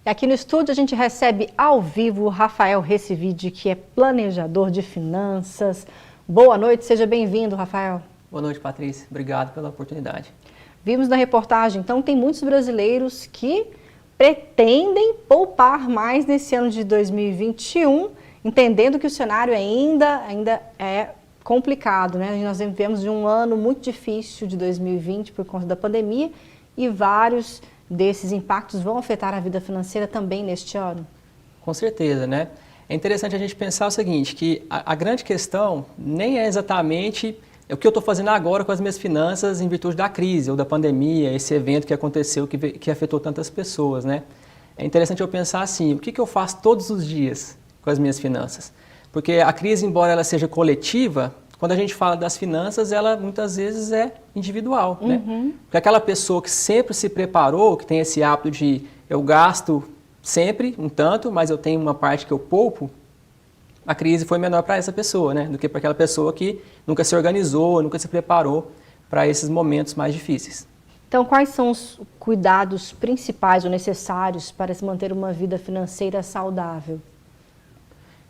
E aqui no estúdio a gente recebe ao vivo o Rafael Recivide, que é planejador de finanças. Boa noite, seja bem-vindo, Rafael. Boa noite, Patrícia. Obrigado pela oportunidade. Vimos na reportagem, então, tem muitos brasileiros que pretendem poupar mais nesse ano de 2021, entendendo que o cenário ainda é complicado, né? Nós vivemos de um ano muito difícil de 2020 por conta da pandemia e vários desses impactos vão afetar a vida financeira também neste ano. Com certeza, né? É interessante a gente pensar o seguinte, que a grande questão nem é exatamente o que eu estou fazendo agora com as minhas finanças em virtude da crise ou da pandemia, esse evento que aconteceu que afetou tantas pessoas, né? É interessante eu pensar assim, o que eu faço todos os dias com as minhas finanças? Porque a crise, embora ela seja coletiva, quando a gente fala das finanças, ela muitas vezes é individual, né? Porque aquela pessoa que sempre se preparou, que tem esse hábito de eu gasto sempre um tanto, mas eu tenho uma parte que eu poupo, a crise foi menor para essa pessoa, né? Do que para aquela pessoa que nunca se organizou, nunca se preparou para esses momentos mais difíceis. Então, quais são os cuidados principais ou necessários para se manter uma vida financeira saudável?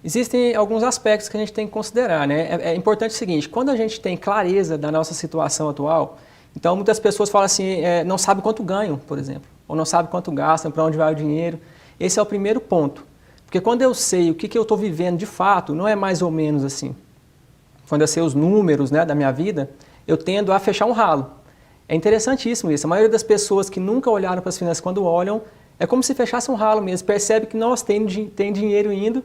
Existem alguns aspectos que a gente tem que considerar, né? É importante o seguinte, quando a gente tem clareza da nossa situação atual, então muitas pessoas falam assim, não sabem quanto ganham, por exemplo, ou não sabem quanto gastam, para onde vai o dinheiro. Esse é o primeiro ponto, porque quando eu sei o que eu estou vivendo de fato, não é mais ou menos assim. Quando eu sei os números, né, da minha vida, eu tendo a fechar um ralo. É interessantíssimo isso, a maioria das pessoas que nunca olharam para as finanças, quando olham, é como se fechasse um ralo mesmo, percebe que nós tem dinheiro indo,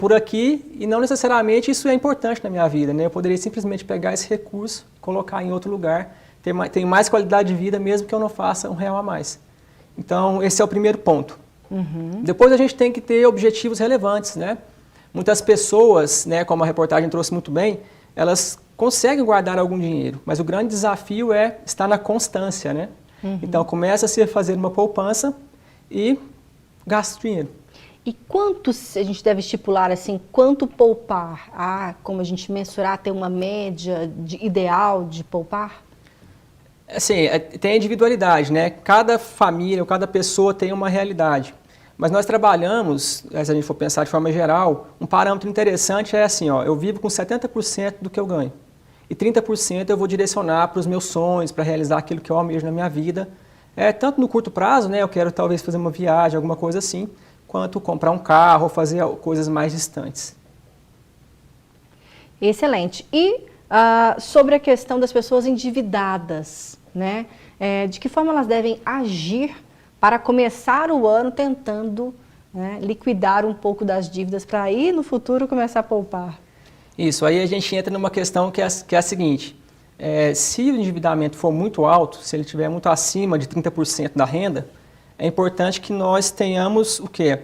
por aqui, e não necessariamente isso é importante na minha vida, né? Eu poderia simplesmente pegar esse recurso, colocar em outro lugar, ter mais qualidade de vida mesmo que eu não faça R$1 a mais. Então, esse é o primeiro ponto. Depois a gente tem que ter objetivos relevantes, né? Muitas pessoas, né, como a reportagem trouxe muito bem, elas conseguem guardar algum dinheiro, mas o grande desafio é estar na constância, né? Então, começa-se a fazer uma poupança e gasta dinheiro. E quanto a gente deve estipular, assim, quanto poupar? Como a gente mensurar, ter uma média ideal de poupar? Assim, tem a individualidade, né? Cada família ou cada pessoa tem uma realidade. Mas nós trabalhamos, se a gente for pensar de forma geral, um parâmetro interessante é assim, ó, eu vivo com 70% do que eu ganho. E 30% eu vou direcionar para os meus sonhos, para realizar aquilo que eu almejo na minha vida. Tanto no curto prazo, né? Eu quero talvez fazer uma viagem, alguma coisa assim, quanto comprar um carro ou fazer coisas mais distantes. Excelente. E sobre a questão das pessoas endividadas, né? De que forma elas devem agir para começar o ano tentando, né, liquidar um pouco das dívidas para aí no futuro começar a poupar? Isso, aí a gente entra numa questão que é a seguinte, se o endividamento for muito alto, se ele estiver muito acima de 30% da renda, é importante que nós tenhamos o quê?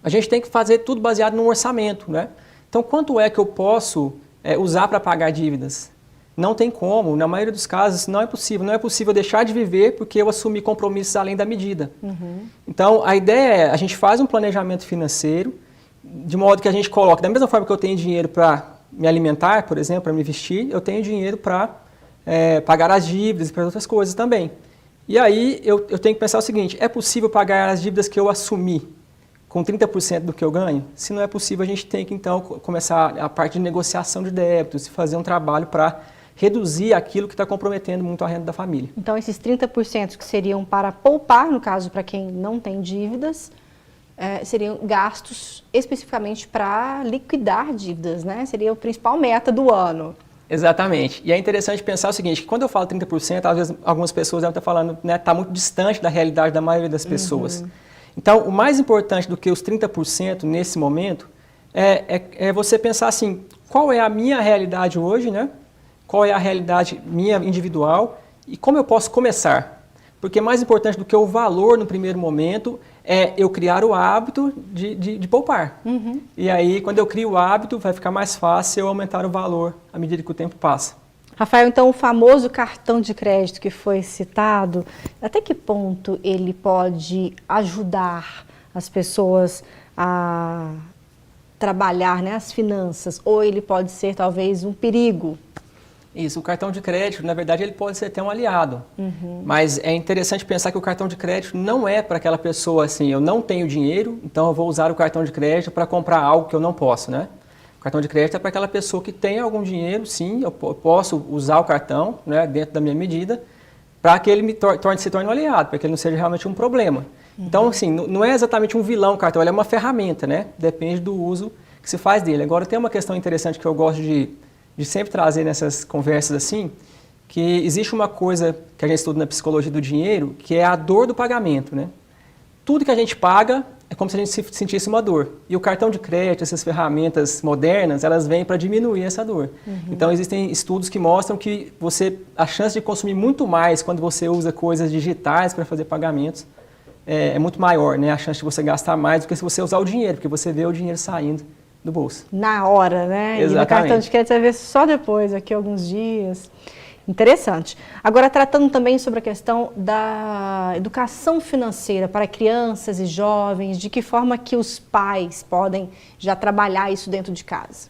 A gente tem que fazer tudo baseado no orçamento, né? Então, quanto é que eu posso usar para pagar dívidas? Não tem como, na maioria dos casos não é possível. Não é possível deixar de viver porque eu assumi compromissos além da medida. Então, a ideia é, a gente faz um planejamento financeiro, de modo que a gente coloca, da mesma forma que eu tenho dinheiro para me alimentar, por exemplo, para me vestir, eu tenho dinheiro para pagar as dívidas e para outras coisas também. E aí eu tenho que pensar o seguinte, é possível pagar as dívidas que eu assumi com 30% do que eu ganho? Se não é possível, a gente tem que então começar a parte de negociação de débitos e fazer um trabalho para reduzir aquilo que está comprometendo muito a renda da família. Então esses 30% que seriam para poupar, no caso para quem não tem dívidas, seriam gastos especificamente para liquidar dívidas, né? Seria a principal meta do ano. Exatamente. E é interessante pensar o seguinte, que quando eu falo 30%, às vezes algumas pessoas devem estar falando, né, está muito distante da realidade da maioria das pessoas. Então, o mais importante do que os 30% nesse momento é você pensar assim, qual é a minha realidade hoje, né? Qual é a realidade minha individual e como eu posso começar. Porque mais importante do que o valor no primeiro momento é eu criar o hábito de poupar. E aí, quando eu crio o hábito, vai ficar mais fácil eu aumentar o valor à medida que o tempo passa. Rafael, então o famoso cartão de crédito que foi citado, até que ponto ele pode ajudar as pessoas a trabalhar, né, as finanças, ou ele pode ser talvez um perigo? Isso, o cartão de crédito, na verdade, ele pode ser até um aliado. Mas é interessante pensar que o cartão de crédito não é para aquela pessoa assim, eu não tenho dinheiro, então eu vou usar o cartão de crédito para comprar algo que eu não posso, né? O cartão de crédito é para aquela pessoa que tem algum dinheiro, sim, eu posso usar o cartão, né, dentro da minha medida, para que ele se torne um aliado, para que ele não seja realmente um problema. Então, assim, não é exatamente um vilão o cartão, ele é uma ferramenta, né? Depende do uso que se faz dele. Agora, tem uma questão interessante que eu gosto de sempre trazer nessas conversas assim, que existe uma coisa que a gente estuda na psicologia do dinheiro, que é a dor do pagamento, né? Tudo que a gente paga é como se a gente sentisse uma dor. E o cartão de crédito, essas ferramentas modernas, elas vêm para diminuir essa dor. Então, existem estudos que mostram que a chance de consumir muito mais quando você usa coisas digitais para fazer pagamentos é muito maior, né? A chance de você gastar mais do que se você usar o dinheiro, porque você vê o dinheiro saindo do bolso. Na hora, né? Exatamente. E no cartão de crédito você vai ver só depois, aqui alguns dias. Interessante. Agora, tratando também sobre a questão da educação financeira para crianças e jovens, de que forma que os pais podem já trabalhar isso dentro de casa?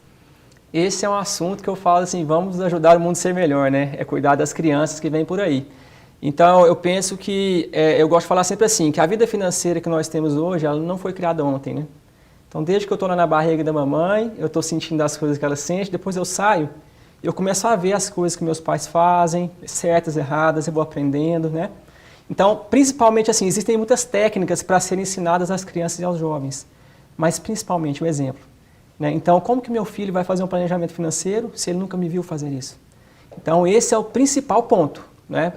Esse é um assunto que eu falo assim, vamos ajudar o mundo a ser melhor, né? É cuidar das crianças que vêm por aí. Então, eu penso que, eu gosto de falar sempre assim, que a vida financeira que nós temos hoje, ela não foi criada ontem, né? Então, desde que eu estou lá na barriga da mamãe, eu estou sentindo as coisas que ela sente, depois eu saio, eu começo a ver as coisas que meus pais fazem, certas, erradas, eu vou aprendendo, né? Então, principalmente assim, existem muitas técnicas para serem ensinadas às crianças e aos jovens, mas principalmente o exemplo, né? Então, como que meu filho vai fazer um planejamento financeiro se ele nunca me viu fazer isso? Então, esse é o principal ponto, né?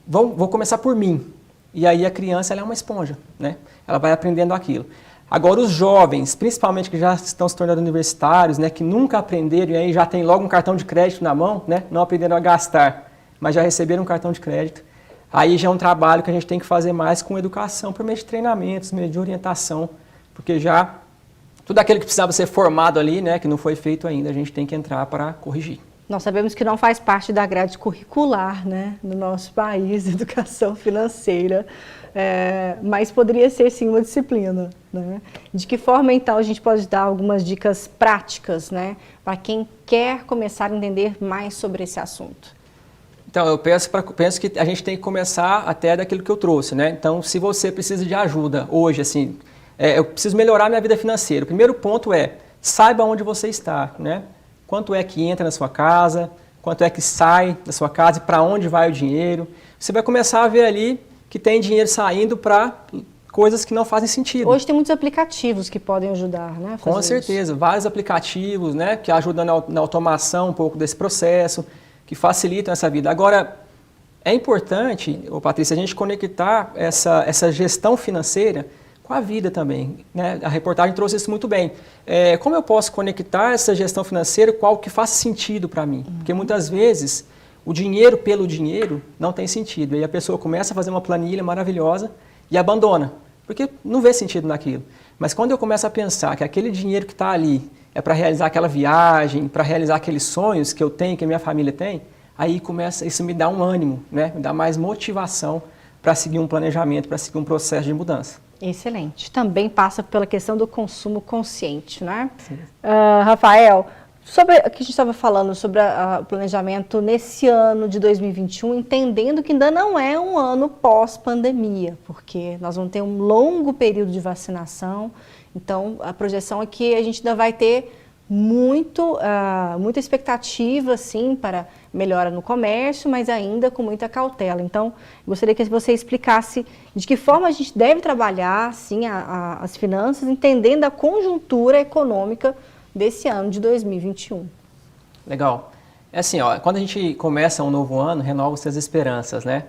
Vou começar por mim, e aí a criança ela é uma esponja, né? Ela vai aprendendo aquilo. Agora, os jovens, principalmente que já estão se tornando universitários, né, que nunca aprenderam e aí já tem logo um cartão de crédito na mão, né, não aprenderam a gastar, mas já receberam um cartão de crédito, aí já é um trabalho que a gente tem que fazer mais com educação, por meio de treinamentos, meio de orientação, porque já tudo aquilo que precisava ser formado ali, né, que não foi feito ainda, a gente tem que entrar para corrigir. Nós sabemos que não faz parte da grade curricular, né, no nosso país, educação financeira, mas poderia ser sim uma disciplina, né? De que forma então a gente pode dar algumas dicas práticas, né, para quem quer começar a entender mais sobre esse assunto? Então, eu penso que a gente tem que começar até daquilo que eu trouxe, né? Então, se você precisa de ajuda hoje, assim, eu preciso melhorar minha vida financeira. O primeiro ponto é, saiba onde você está, né? Quanto é que entra na sua casa, quanto é que sai da sua casa e para onde vai o dinheiro. Você vai começar a ver ali que tem dinheiro saindo para coisas que não fazem sentido. Hoje tem muitos aplicativos que podem ajudar, né? Com certeza, vários aplicativos, né, que ajudam na automação um pouco desse processo, que facilitam essa vida. Agora, é importante, Patrícia, a gente conectar essa gestão financeira com a vida também, né? A reportagem trouxe isso muito bem. Como eu posso conectar essa gestão financeira com algo que faça sentido para mim? Porque muitas vezes o dinheiro pelo dinheiro não tem sentido. E aí a pessoa começa a fazer uma planilha maravilhosa e abandona, porque não vê sentido naquilo. Mas quando eu começo a pensar que aquele dinheiro que está ali é para realizar aquela viagem, para realizar aqueles sonhos que eu tenho, que a minha família tem, aí isso me dá um ânimo, né? Me dá mais motivação para seguir um planejamento, para seguir um processo de mudança. Excelente. Também passa pela questão do consumo consciente, né? Rafael, sobre o que a gente estava falando sobre o planejamento nesse ano de 2021, entendendo que ainda não é um ano pós-pandemia, porque nós vamos ter um longo período de vacinação, então a projeção é que a gente ainda vai ter muita expectativa, sim, para melhora no comércio, mas ainda com muita cautela. Então, gostaria que você explicasse de que forma a gente deve trabalhar, sim, as finanças, entendendo a conjuntura econômica desse ano de 2021. Legal. É assim, ó, quando a gente começa um novo ano, renova-se as esperanças, né?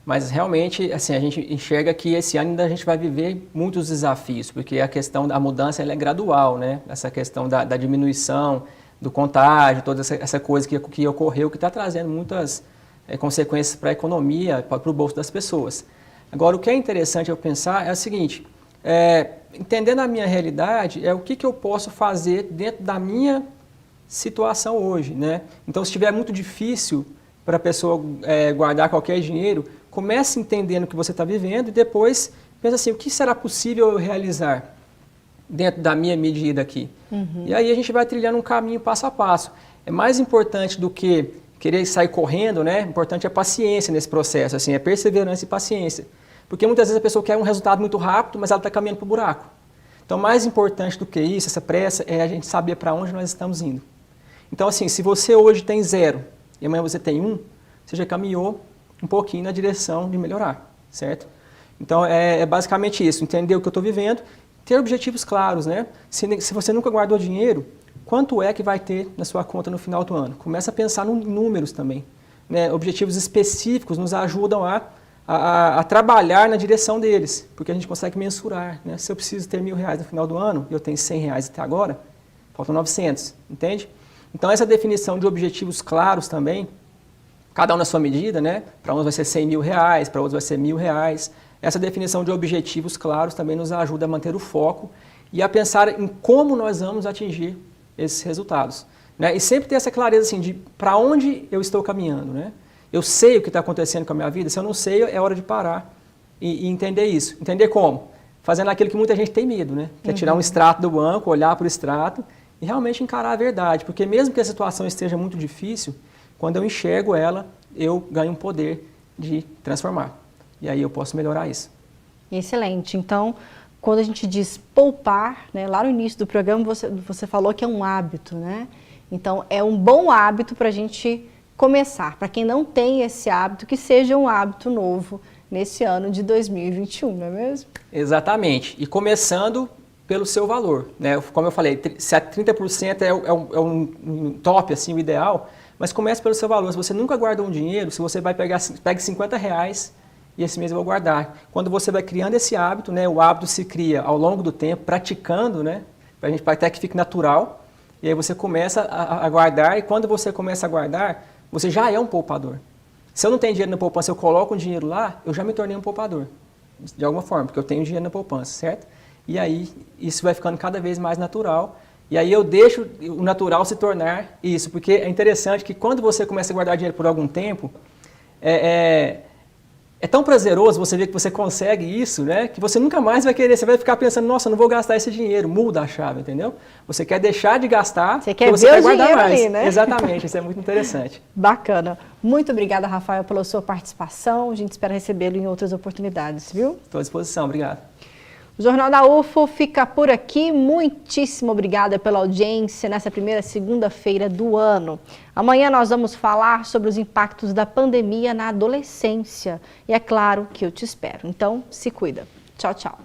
Mas realmente, assim, a gente enxerga que esse ano ainda a gente vai viver muitos desafios, porque a questão da mudança ela é gradual, né? Essa questão da diminuição, do contágio, toda essa coisa que ocorreu, que está trazendo muitas consequências para a economia, para o bolso das pessoas. Agora, o que é interessante eu pensar é o seguinte, entendendo a minha realidade, o que eu posso fazer dentro da minha situação hoje, né? Então, se estiver muito difícil para a pessoa guardar qualquer dinheiro, comece entendendo o que você está vivendo e depois pensa assim, o que será possível eu realizar dentro da minha medida aqui? E aí a gente vai trilhando um caminho passo a passo. é mais importante do que querer sair correndo, né? Importante é a paciência nesse processo, assim, é perseverança e paciência. Porque muitas vezes a pessoa quer um resultado muito rápido, mas ela está caminhando para o buraco. Então, mais importante do que isso, essa pressa, é a gente saber para onde nós estamos indo. Então, assim, se você hoje tem 0 e amanhã você tem 1, você já caminhou um pouquinho na direção de melhorar, certo? Então, é basicamente isso, entender o que eu estou vivendo, ter objetivos claros, né? Se você nunca guardou dinheiro, quanto é que vai ter na sua conta no final do ano? Começa a pensar em números também, né? Objetivos específicos nos ajudam a trabalhar na direção deles, porque a gente consegue mensurar, né? Se eu preciso ter R$1.000 no final do ano e eu tenho R$100 até agora, faltam 900, entende? Então essa definição de objetivos claros também, cada um na sua medida, né? Para uns vai ser R$100.000, para outros vai ser R$1.000. Essa definição de objetivos claros também nos ajuda a manter o foco e a pensar em como nós vamos atingir esses resultados, né? E sempre ter essa clareza assim, de para onde eu estou caminhando, né? Eu sei o que está acontecendo com a minha vida, se eu não sei, é hora de parar e entender isso. Entender como? Fazendo aquilo que muita gente tem medo, né? Que é tirar um extrato do banco, olhar para o extrato e realmente encarar a verdade. Porque mesmo que a situação esteja muito difícil, quando eu enxergo ela, eu ganho um poder de transformar. E aí eu posso melhorar isso. Excelente. Então, quando a gente diz poupar, né, lá no início do programa você falou que é um hábito, né? Então, é um bom hábito para a gente começar. Para quem não tem esse hábito, que seja um hábito novo nesse ano de 2021, não é mesmo? Exatamente. E começando pelo seu valor, né? Como eu falei, se a 30% é um top, assim, o ideal, mas comece pelo seu valor. Se você nunca guardou um dinheiro, se você vai pegue R$50 e esse mês eu vou guardar. Quando você vai criando esse hábito, né? O hábito se cria ao longo do tempo, praticando, né? Para a gente até que fique natural. E aí você começa a guardar, e quando você começa a guardar, você já é um poupador. Se eu não tenho dinheiro na poupança, eu coloco um dinheiro lá, eu já me tornei um poupador. De alguma forma, porque eu tenho dinheiro na poupança, certo? E aí isso vai ficando cada vez mais natural. E aí eu deixo o natural se tornar isso. Porque é interessante que quando você começa a guardar dinheiro por algum tempo, é tão prazeroso você ver que você consegue isso, né? Que você nunca mais vai querer, você vai ficar pensando, nossa, eu não vou gastar esse dinheiro, muda a chave, entendeu? Você quer deixar de gastar, você quer ver o dinheiro ali, né? Exatamente, isso é muito interessante. Bacana. Muito obrigada, Rafael, pela sua participação. A gente espera recebê-lo em outras oportunidades, viu? Estou à disposição, obrigado. O Jornal da UFO fica por aqui. Muitíssimo obrigada pela audiência nessa primeira segunda-feira do ano. Amanhã nós vamos falar sobre os impactos da pandemia na adolescência. E é claro que eu te espero. Então, se cuida. Tchau, tchau.